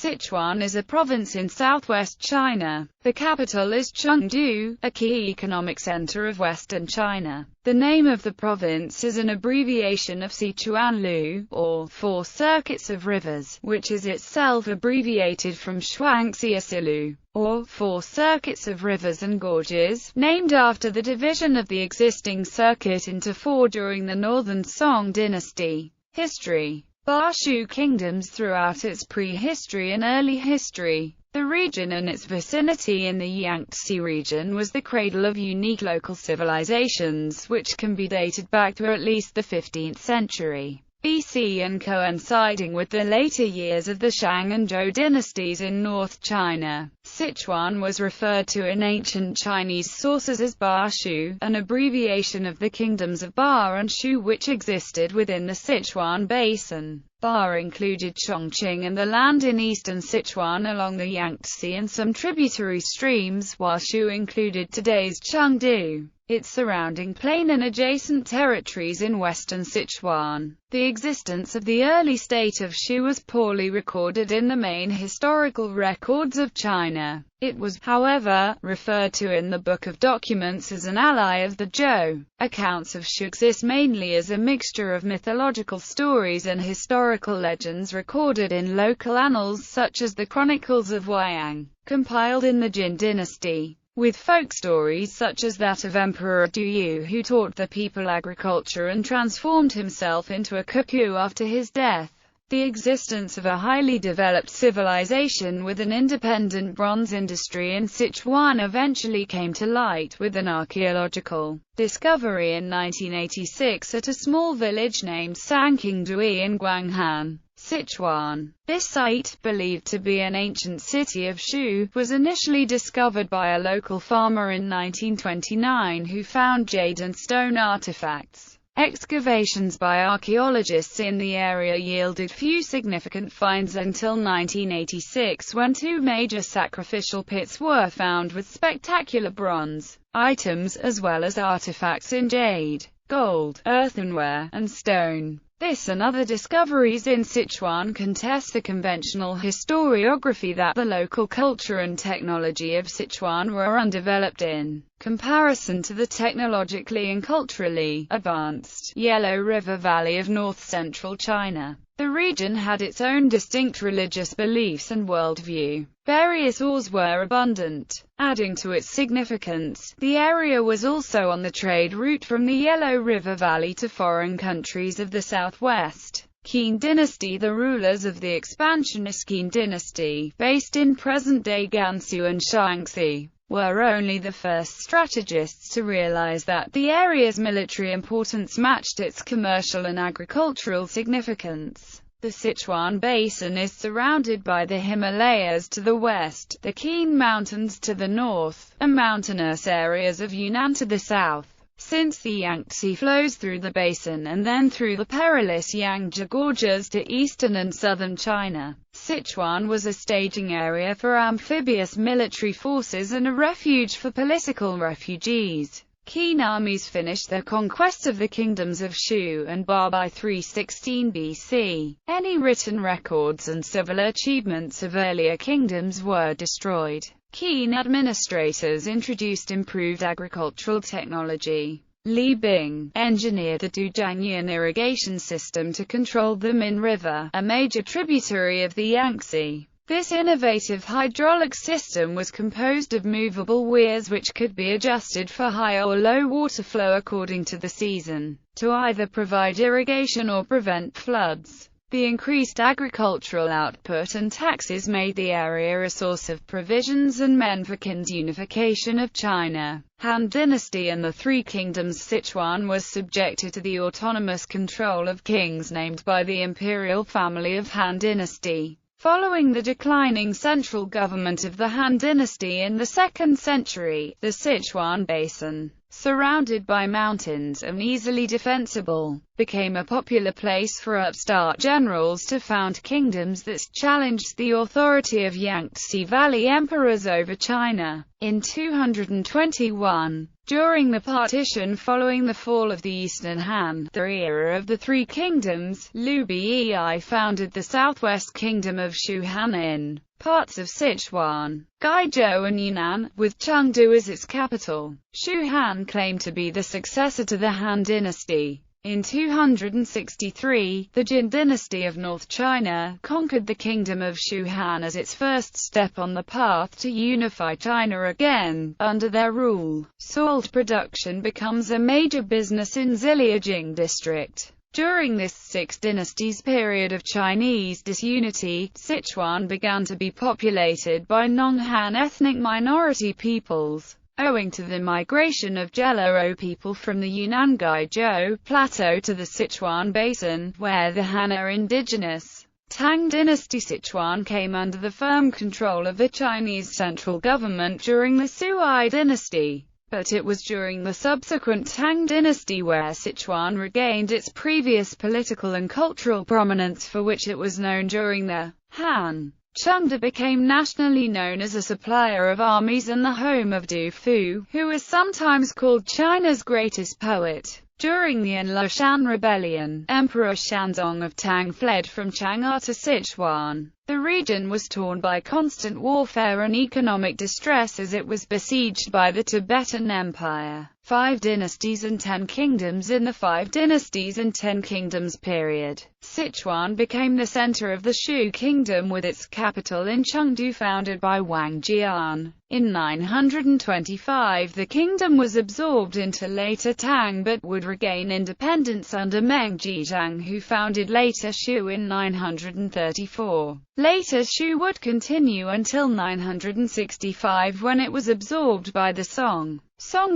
Sichuan is a province in southwest China. The capital is Chengdu, a key economic center of western China. The name of the province is an abbreviation of Sichuan Lu, or Four Circuits of Rivers, which is itself abbreviated from Shuangxia, or Four Circuits of Rivers and Gorges, named after the division of the existing circuit into four during the Northern Song Dynasty. History. Bashu kingdoms throughout its prehistory and early history. The region and its vicinity in the Yangtze region was the cradle of unique local civilizations, which can be dated back to at least the 15th century BC and coinciding with the later years of the Shang and Zhou dynasties in North China. Sichuan was referred to in ancient Chinese sources as Bashu, an abbreviation of the kingdoms of Ba and Shu which existed within the Sichuan Basin. Ba included Chongqing and the land in eastern Sichuan along the Yangtze and some tributary streams, while Shu included today's Chengdu, its surrounding plain and adjacent territories in western Sichuan. The existence of the early state of Shu was poorly recorded in the main historical records of China. It was, however, referred to in the Book of Documents as an ally of the Zhou. Accounts of Shu exist mainly as a mixture of mythological stories and historical legends recorded in local annals such as the Chronicles of Wayang, compiled in the Jin dynasty, with folk stories such as that of Emperor Duyu who taught the people agriculture and transformed himself into a cuckoo after his death. The existence of a highly developed civilization with an independent bronze industry in Sichuan eventually came to light with an archaeological discovery in 1986 at a small village named Sanqingdui in Guanghan, Sichuan. This site, believed to be an ancient city of Shu, was initially discovered by a local farmer in 1929 who found jade and stone artifacts. Excavations by archaeologists in the area yielded few significant finds until 1986 when two major sacrificial pits were found with spectacular bronze items as well as artifacts in jade, gold, earthenware, and stone. This and other discoveries in Sichuan contest the conventional historiography that the local culture and technology of Sichuan were undeveloped in comparison to the technologically and culturally advanced Yellow River Valley of north-central China. The region had its own distinct religious beliefs and worldview. Various ores were abundant. Adding to its significance, the area was also on the trade route from the Yellow River Valley to foreign countries of the southwest. Qin dynasty. The rulers of the expansionist Qin dynasty, based in present-day Gansu and Shaanxi, were only the first strategists to realize that the area's military importance matched its commercial and agricultural significance. The Sichuan Basin is surrounded by the Himalayas to the west, the Qin Mountains to the north, and mountainous areas of Yunnan to the south. Since the Yangtze flows through the basin and then through the perilous Yangtze Gorges to eastern and southern China, Sichuan was a staging area for amphibious military forces and a refuge for political refugees. Qin armies finished their conquest of the kingdoms of Shu and Ba by 316 BC. Any written records and civil achievements of earlier kingdoms were destroyed. Qin administrators introduced improved agricultural technology. Li Bing engineered the Dujiangyan irrigation system to control the Min River, a major tributary of the Yangtze. This innovative hydraulic system was composed of movable weirs which could be adjusted for high or low water flow according to the season, to either provide irrigation or prevent floods. The increased agricultural output and taxes made the area a source of provisions and men for Qin's unification of China. Han Dynasty and the Three Kingdoms. Sichuan was subjected to the autonomous control of kings named by the imperial family of Han Dynasty. Following the declining central government of the Han Dynasty in the 2nd century, the Sichuan Basin surrounded by mountains and easily defensible, became a popular place for upstart generals to found kingdoms that challenged the authority of Yangtze Valley emperors over China. In 221, during the partition following the fall of the Eastern Han, the era of the Three Kingdoms, Liu Bei founded the southwest kingdom of Shu Han in parts of Sichuan, Guizhou and Yunnan, with Chengdu as its capital. Shu Han claimed to be the successor to the Han dynasty. In 263, the Jin dynasty of North China conquered the kingdom of Shu Han as its first step on the path to unify China again. Under their rule, salt production becomes a major business in Ziliajing district. During this Six Dynasties period of Chinese disunity, Sichuan began to be populated by non-Han ethnic minority peoples, owing to the migration of Gelao people from the Yunnan Guizhou Plateau to the Sichuan Basin, where the Han are indigenous. Tang dynasty Sichuan came under the firm control of the Chinese central government during the Sui dynasty. But it was during the subsequent Tang dynasty where Sichuan regained its previous political and cultural prominence for which it was known during the Han. Chengde became nationally known as a supplier of armies and the home of Du Fu, who is sometimes called China's greatest poet. During the Enlil Shan rebellion, Emperor Shanzong of Tang fled from Chang'an to Sichuan. The region was torn by constant warfare and economic distress as it was besieged by the Tibetan Empire. 5 dynasties and 10 kingdoms. In the 5 dynasties and 10 kingdoms period, Sichuan became the center of the Shu kingdom with its capital in Chengdu, founded by Wang Jian. In 925 the kingdom was absorbed into later Tang but would regain independence under Meng Zizhang, who founded later Shu in 934. Later Shu would continue until 965 when it was absorbed by the Song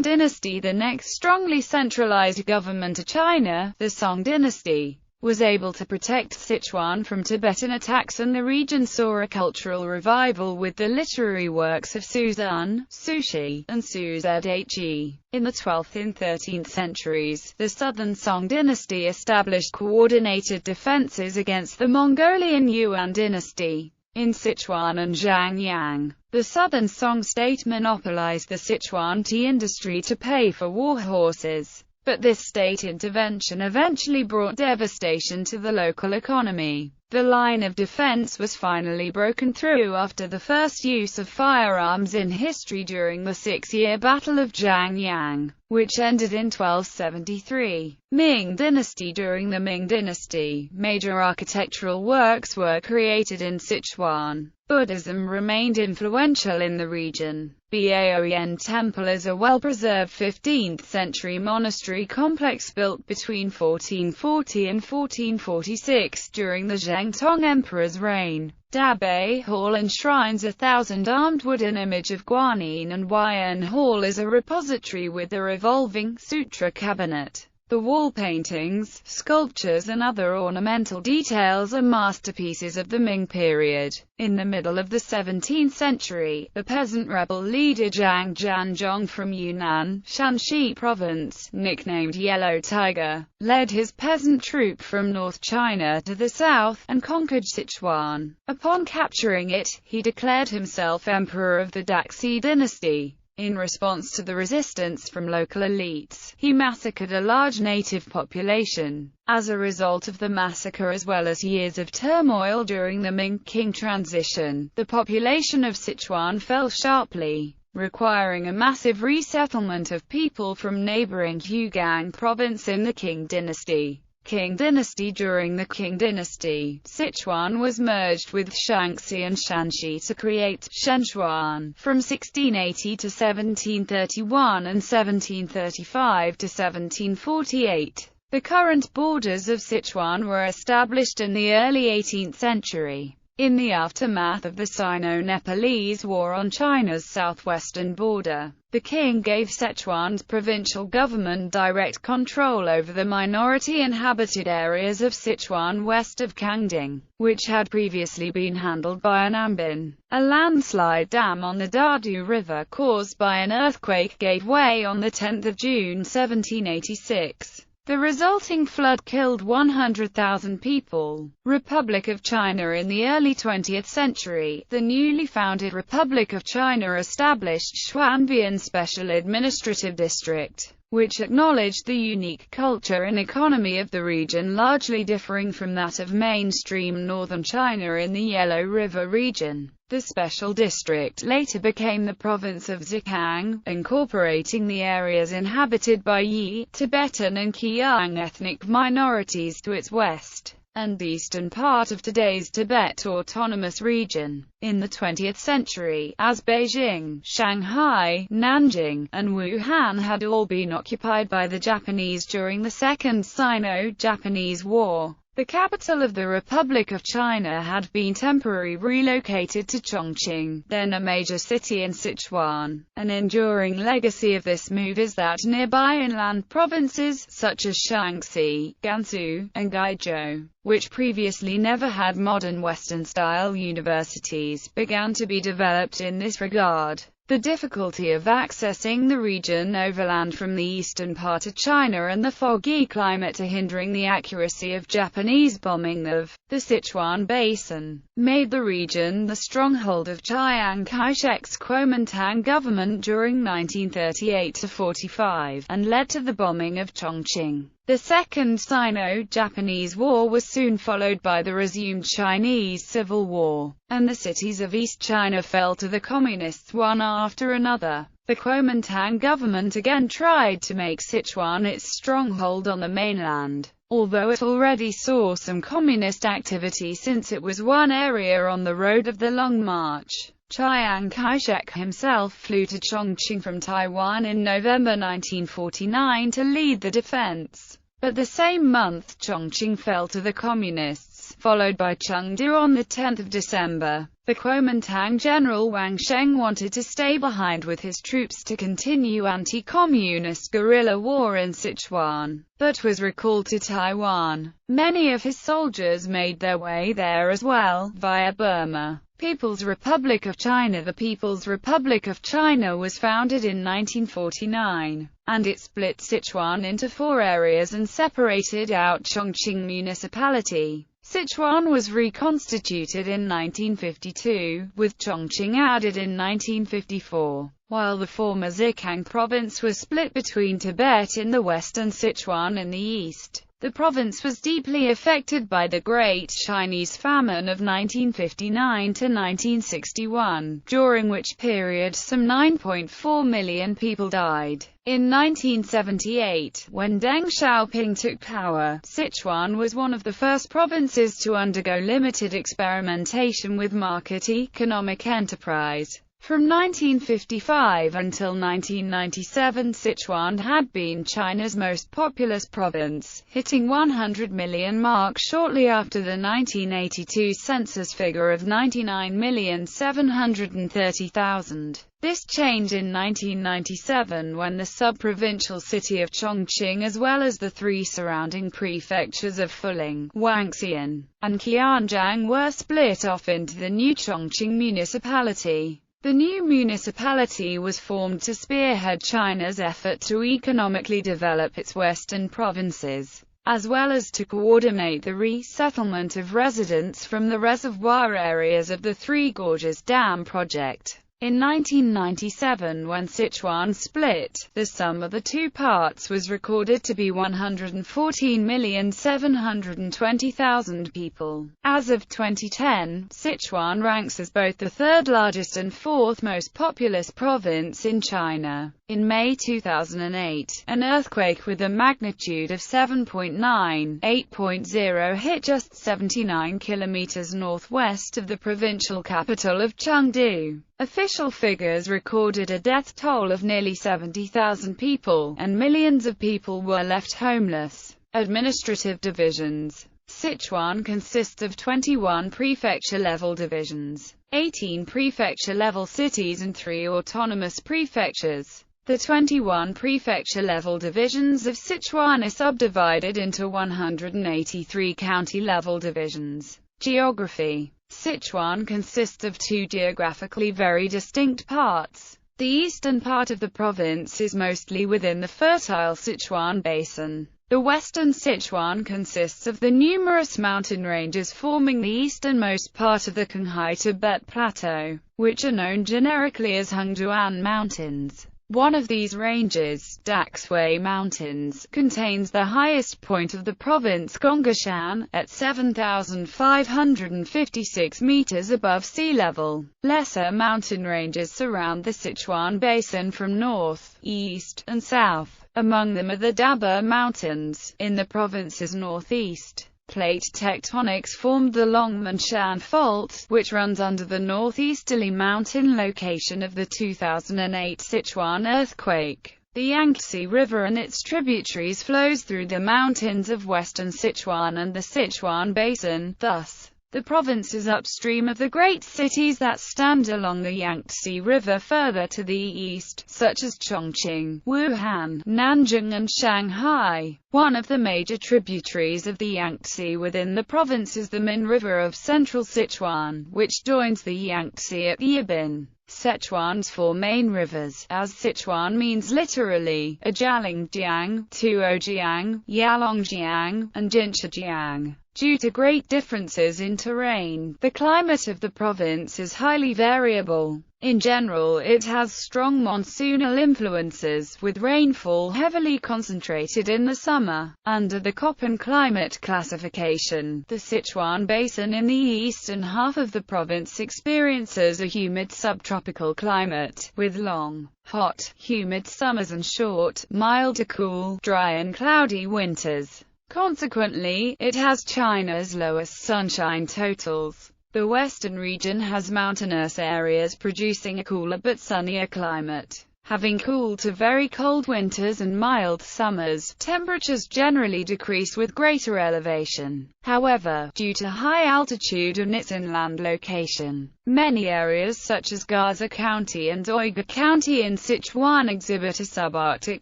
dynasty. The next strongly centralized government of China, the Song dynasty, was able to protect Sichuan from Tibetan attacks, and the region saw a cultural revival with the literary works of Su Zun, Su Shi, and Su Zhe. In the 12th and 13th centuries, the southern Song dynasty established coordinated defenses against the Mongolian Yuan dynasty. In Sichuan and Zhangyang, the southern Song state monopolized the Sichuan tea industry to pay for war horses. But this state intervention eventually brought devastation to the local economy. The line of defense was finally broken through after the first use of firearms in history during the 6-year Battle of Zhangyang, which ended in 1273. Ming dynasty. During the Ming dynasty, major architectural works were created in Sichuan. Buddhism remained influential in the region. Baoyan Temple is a well-preserved 15th-century monastery complex built between 1440 and 1446 during the Zhengtong Emperor's reign. Dabei Hall enshrines a 1,000-armed wooden image of Guanyin, and Huayan Hall is a repository with a revolving sutra cabinet. The wall paintings, sculptures and other ornamental details are masterpieces of the Ming period. In the middle of the 17th century, the peasant rebel leader Zhang Jianzhong from Yunnan, Shanxi province, nicknamed Yellow Tiger, led his peasant troop from North China to the south, and conquered Sichuan. Upon capturing it, he declared himself emperor of the Daxi dynasty. In response to the resistance from local elites, he massacred a large native population. As a result of the massacre as well as years of turmoil during the Ming-Qing transition, the population of Sichuan fell sharply, requiring a massive resettlement of people from neighboring Hugang province in the Qing dynasty. During the Qing dynasty, Sichuan was merged with Shaanxi and Shanxi to create Shenzhuan. From 1680 to 1731 and 1735 to 1748, the current borders of Sichuan were established in the early 18th century. In the aftermath of the Sino-Nepalese War on China's southwestern border, the king gave Sichuan's provincial government direct control over the minority-inhabited areas of Sichuan west of Kangding, which had previously been handled by Anambin. A landslide dam on the Dadu River caused by an earthquake gave way on 10 June 1786. The resulting flood killed 100,000 people. Republic of China. In the early 20th century, the newly founded Republic of China established Sichuan Special Administrative District, which acknowledged the unique culture and economy of the region, largely differing from that of mainstream northern China in the Yellow River region. The special district later became the province of Zhejiang, incorporating the areas inhabited by Yi, Tibetan and Qiang ethnic minorities to its west and eastern part of today's Tibet Autonomous Region. In the 20th century, as Beijing, Shanghai, Nanjing, and Wuhan had all been occupied by the Japanese during the Second Sino-Japanese War, the capital of the Republic of China had been temporarily relocated to Chongqing, then a major city in Sichuan. An enduring legacy of this move is that nearby inland provinces, such as Shaanxi, Gansu, and Guizhou, which previously never had modern Western-style universities, began to be developed in this regard. The difficulty of accessing the region overland from the eastern part of China and the foggy climate hindering the accuracy of Japanese bombing of the Sichuan Basin, made the region the stronghold of Chiang Kai-shek's Kuomintang government during 1938–45, and led to the bombing of Chongqing. The Second Sino-Japanese War was soon followed by the resumed Chinese Civil War, and the cities of East China fell to the Communists one after another. The Kuomintang government again tried to make Sichuan its stronghold on the mainland, although it already saw some communist activity since it was one area on the road of the Long March. Chiang Kai-shek himself flew to Chongqing from Taiwan in November 1949 to lead the defense. But the same month Chongqing fell to the Communists, followed by Chengdu on 10 December. The Kuomintang general Wang Sheng wanted to stay behind with his troops to continue anti-communist guerrilla war in Sichuan, but was recalled to Taiwan. Many of his soldiers made their way there as well, via Burma. People's Republic of China. The People's Republic of China was founded in 1949, and it split Sichuan into 4 areas and separated out Chongqing Municipality. Sichuan was reconstituted in 1952, with Chongqing added in 1954, while the former Zhejiang province was split between Tibet in the west and Sichuan in the east. The province was deeply affected by the Great Chinese Famine of 1959–1961, during which period some 9.4 million people died. In 1978, when Deng Xiaoping took power, Sichuan was one of the first provinces to undergo limited experimentation with market economic enterprise. From 1955 until 1997, Sichuan had been China's most populous province, hitting 100 million mark shortly after the 1982 census figure of 99,730,000. This changed in 1997 when the sub-provincial city of Chongqing as well as the 3 surrounding prefectures of Fuling, Wangxian, and Qianjiang were split off into the new Chongqing municipality. The new municipality was formed to spearhead China's effort to economically develop its western provinces, as well as to coordinate the resettlement of residents from the reservoir areas of the Three Gorges Dam project. In 1997, when Sichuan split, the sum of the 2 parts was recorded to be 114,720,000 people. As of 2010, Sichuan ranks as both the 3rd largest and 4th most populous province in China. In May 2008, an earthquake with a magnitude of 7.9, 8.0 hit just 79 kilometers northwest of the provincial capital of Chengdu. Official figures recorded a death toll of nearly 70,000 people, and millions of people were left homeless. Administrative divisions. Sichuan consists of 21 prefecture-level divisions, 18 prefecture-level cities and 3 autonomous prefectures. The 21 prefecture-level divisions of Sichuan are subdivided into 183 county-level divisions. Geography. Sichuan consists of 2 geographically very distinct parts. The eastern part of the province is mostly within the fertile Sichuan Basin. The western Sichuan consists of the numerous mountain ranges forming the easternmost part of the Qinghai-Tibet Plateau, which are known generically as Hengduan Mountains. One of these ranges, Daxue Mountains, contains the highest point of the province, Gongshan, at 7,556 meters above sea level. Lesser mountain ranges surround the Sichuan Basin from north, east, and south. Among them are the Daba Mountains, in the province's northeast. Plate tectonics formed the Longmanshan Fault, which runs under the northeasterly mountain location of the 2008 Sichuan earthquake. The Yangtze River and its tributaries flows through the mountains of western Sichuan and the Sichuan Basin. Thus, the province is upstream of the great cities that stand along the Yangtze River further to the east, such as Chongqing, Wuhan, Nanjing and Shanghai. One of the major tributaries of the Yangtze within the province is the Min River of central Sichuan, which joins the Yangtze at Yibin. Sichuan's 4 main rivers, as Sichuan means literally, are Jialongjiang, Tuojiang, Yalongjiang, and Jinshajiang. Due to great differences in terrain, the climate of the province is highly variable. In general, it has strong monsoonal influences, with rainfall heavily concentrated in the summer. Under the Köppen climate classification, the Sichuan Basin in the eastern half of the province experiences a humid subtropical climate, with long, hot, humid summers and short, mild to cool, dry and cloudy winters. Consequently, it has China's lowest sunshine totals. The western region has mountainous areas producing a cooler but sunnier climate. Having cool to very cold winters and mild summers, temperatures generally decrease with greater elevation. However, due to high altitude and its inland location, many areas such as Gaza County and Uyghur County in Sichuan exhibit a subarctic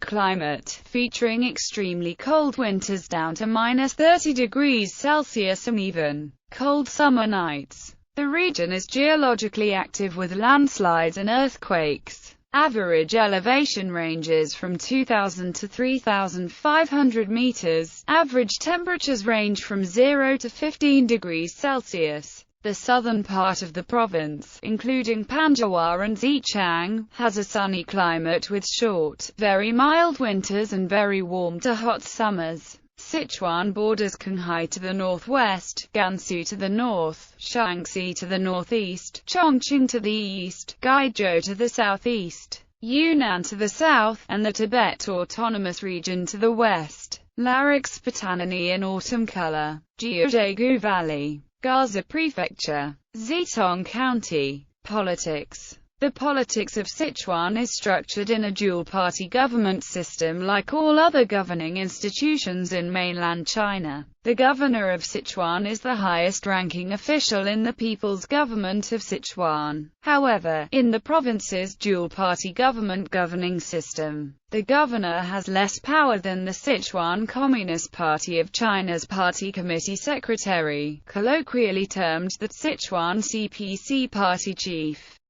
climate, featuring extremely cold winters down to -30 degrees Celsius and even cold summer nights. The region is geologically active with landslides and earthquakes. Average elevation ranges from 2,000 to 3,500 meters. Average temperatures range from 0 to 15 degrees Celsius. The southern part of the province, including Panjwar and Zhejiang, has a sunny climate with short, very mild winters and very warm to hot summers. Sichuan borders Qinghai to the northwest, Gansu to the north, Shaanxi to the northeast, Chongqing to the east, Guizhou to the southeast, Yunnan to the south, and the Tibet Autonomous Region to the west. Larix Patanani in autumn color. Jiuzhaigou Valley. Gaza Prefecture. Zhejiang County. Politics. The politics of Sichuan is structured in a dual-party government system like all other governing institutions in mainland China. The governor of Sichuan is the highest-ranking official in the People's Government of Sichuan. However, in the province's dual-party government governing system, the governor has less power than the Sichuan Communist Party of China's party committee secretary, colloquially termed the Sichuan CPC party chief.